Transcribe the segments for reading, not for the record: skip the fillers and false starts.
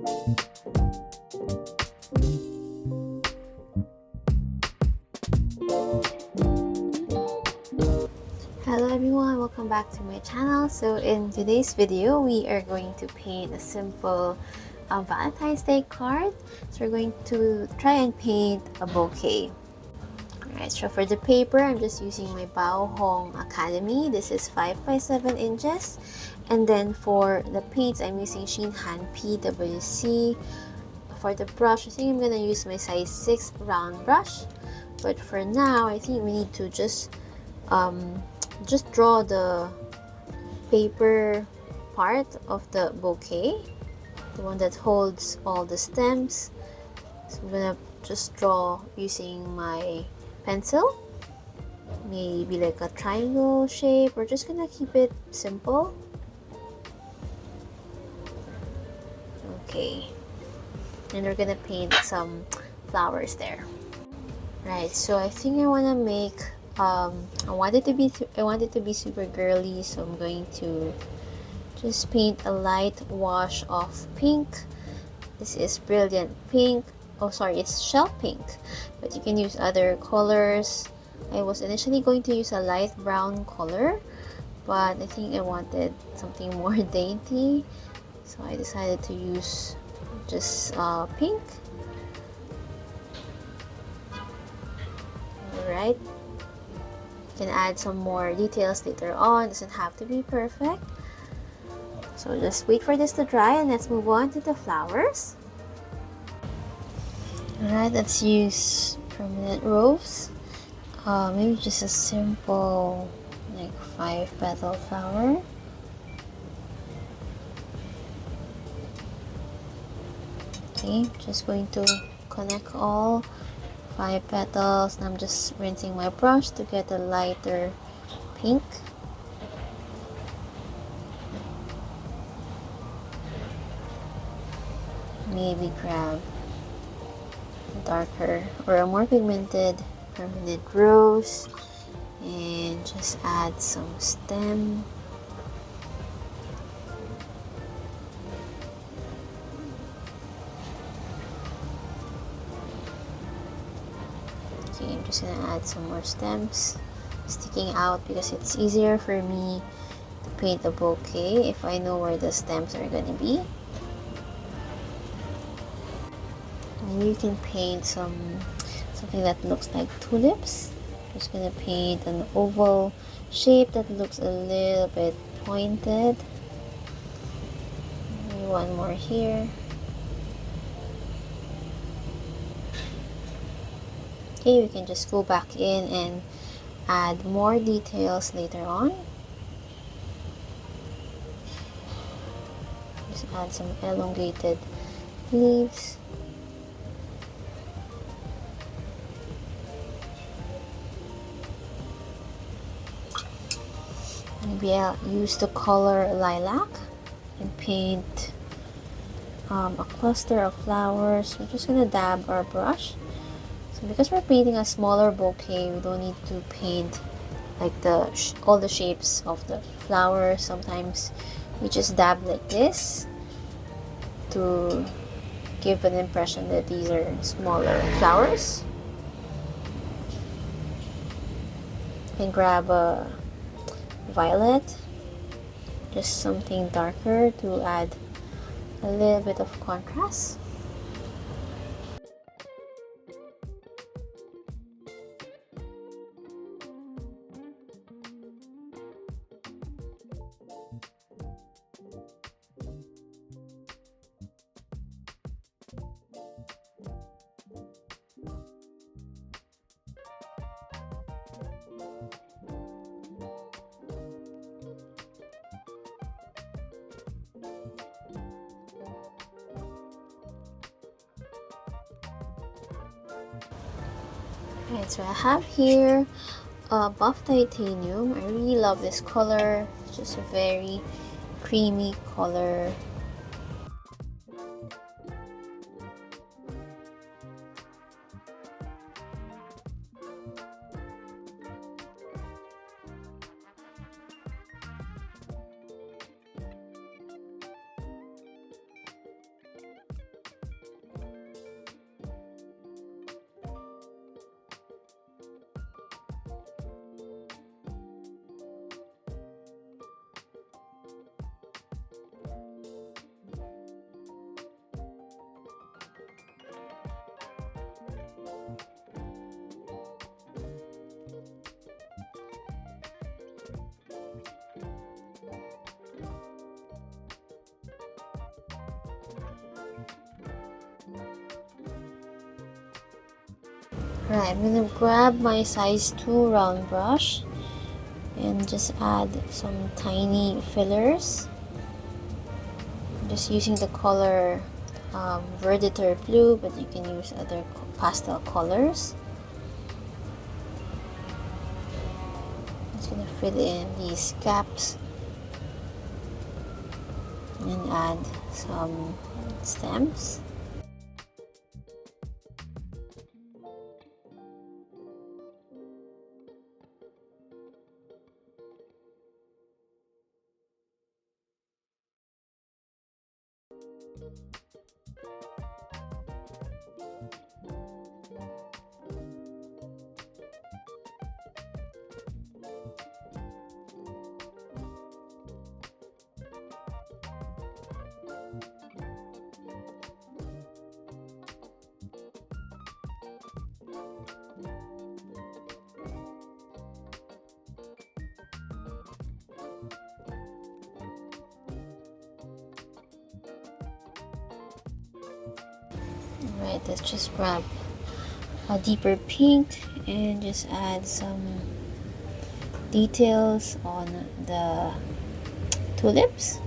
Hello everyone, welcome back to my channel. So in today's video, we are going to paint a simple Valentine's Day card. So we're going to try and paint a bouquet. Alright, so for the paper, I'm just using my Bao Hong Academy. This is 5 by 7 inches. And then for the paints, I'm using Shinhan PWC. For the brush, I think I'm gonna use my size 6 round brush. But for now, I think we need to just draw the paper part of the bouquet, the one that holds all the stems. So I'm gonna just draw using my pencil, maybe like a triangle shape. We're just gonna keep it simple. Okay, and we're gonna paint some flowers there. Right, so I think I want to make I want it to be super girly, so I'm going to just paint a light wash of pink. This is brilliant pink. Oh sorry, it's shell pink, but you can use other colors. I was initially going to use a light brown color, but I think I wanted something more dainty, so I decided to use just pink. Alright, you can add some more details later on, it doesn't have to be perfect. So just wait for this to dry and let's move on to the flowers. Alright, let's use permanent rose. Maybe just a simple like 5-petal flower. Okay, just going to connect all 5 petals, and I'm just rinsing my brush to get a lighter pink. Maybe grab a darker or a more pigmented permanent rose and just add some stem. Okay, I'm just gonna add some more stems sticking out because it's easier for me to paint a bouquet if I know where the stems are gonna be. You can paint something that looks like tulips. I'm just gonna paint an oval shape that looks a little bit pointed. Maybe one more here. Okay, we can just go back in and add more details later on. Just add some elongated leaves. Maybe I'll use the color lilac and paint a cluster of flowers. We're just gonna dab our brush. So because we're painting a smaller bouquet, we don't need to paint like all the shapes of the flowers. Sometimes we just dab like this to give an impression that these are smaller flowers. You can grab a violet, just something darker to add a little bit of contrast. Alright, so I have here buff titanium. I really love this color. It's just a very creamy color. Right, I'm gonna grab my size 2 round brush and just add some tiny fillers. I'm just using the color Verditor Blue, but you can use other pastel colors. Just gonna fill in these gaps and add some stems. Right, let's just grab a deeper pink and just add some details on the tulips.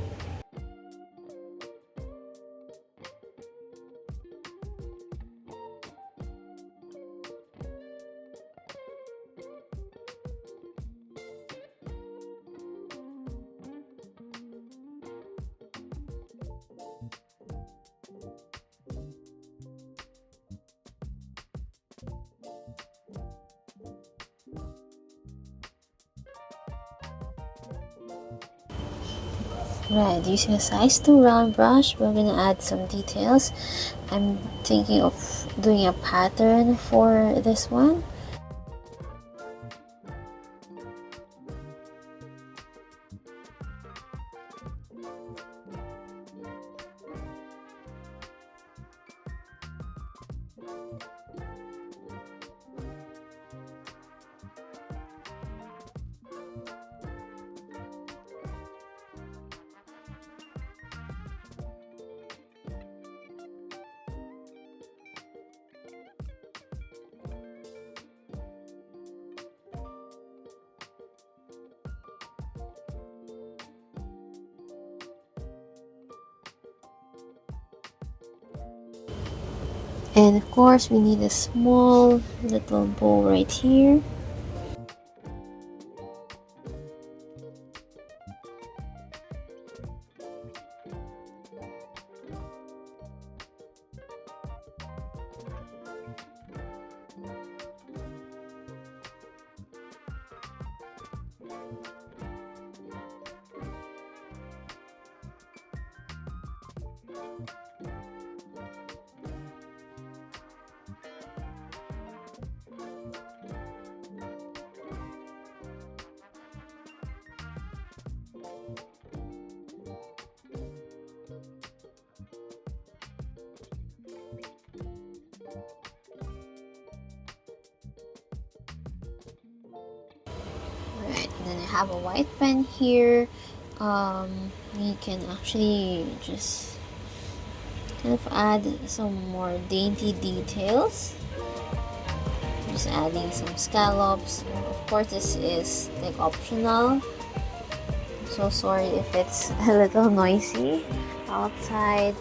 Right, using a size 2 round brush, we're gonna add some details. I'm thinking of doing a pattern for this one. And of course, we need a small little bow right here. Right, and then I have a white pen here. We can actually just kind of add some more dainty details. Just adding some scallops. Of course, this is like optional. So sorry if it's a little noisy outside.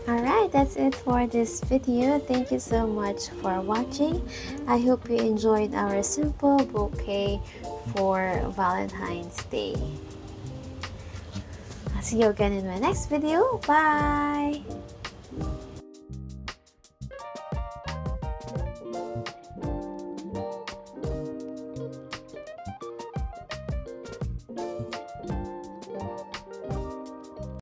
Alright, that's it for this video. Thank you so much for watching. I hope you enjoyed our simple bouquet for Valentine's Day. I'll see you again in my next video. Bye!